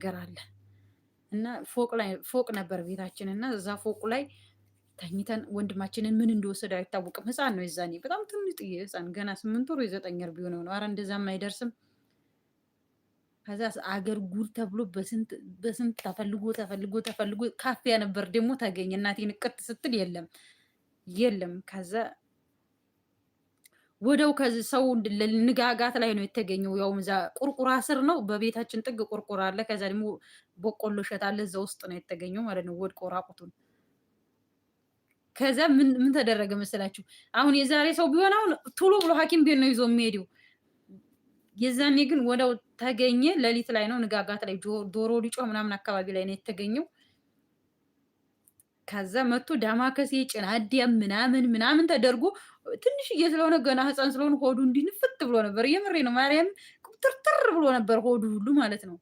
ነገር አለ እና ፎቅ ነበር ቤታችን እና እዛ ፎቁ ላይ ተኝተን ወንድማችንን ምን እንደወሰደ አይታወቅም። ህፃን ነው የዛኔ በጣም ትንጥዬ ህፃን ገና 8 ወር የ9 ወር ቢሆነው ነው። ኧረ እንደዛም አይደርስም። ከዛ አገር ጉር ተብሎ በስንት ተፈልጎ ካፊያ ነበር ደግሞ ተገኘ። እናቴን እቅት ስትል የለም። ከዛ ወደው ከዚህ ሰው ንጋጋት ላይ ነው የተገኘው። ያው እዛ ቁርቁራ ስር ነው በቤታችን ጥግ ቁርቁራ አለ። ከዛ ደግሞ በቆሎ እሸት አለ። እዛ ውስጥ ነው የተገኘው ማለት ነው ወድቆ ራቁቱን። ከዛ ምን ተደረገ መሰላችሁ? አሁን የዛሬ ሰው ቢሆን አሁን ቶሎ ብሎ ሐኪም ቤት ነው ይዞ የሚሄደው። የዛኔ ግን ወደው ተገኘ። ሌሊት ላይ ነው ንጋጋት ላይ ዶሮ ሊጮህ ምናምን አካባቢ ላይ ነው የተገኘው። ከዛ መጥቶ ዳማከሴ ጭና አዲያም ምናምን ተደርጎ ትንሽዬ ስለሆነ ገና ህፃን ስለሆነ ሆዱ እንዲንፍት ብሎ ነበር። የምሬ ነው ማርያም ትርትር ብሎ ነበር ሆዱ ሁሉ ማለት ነው።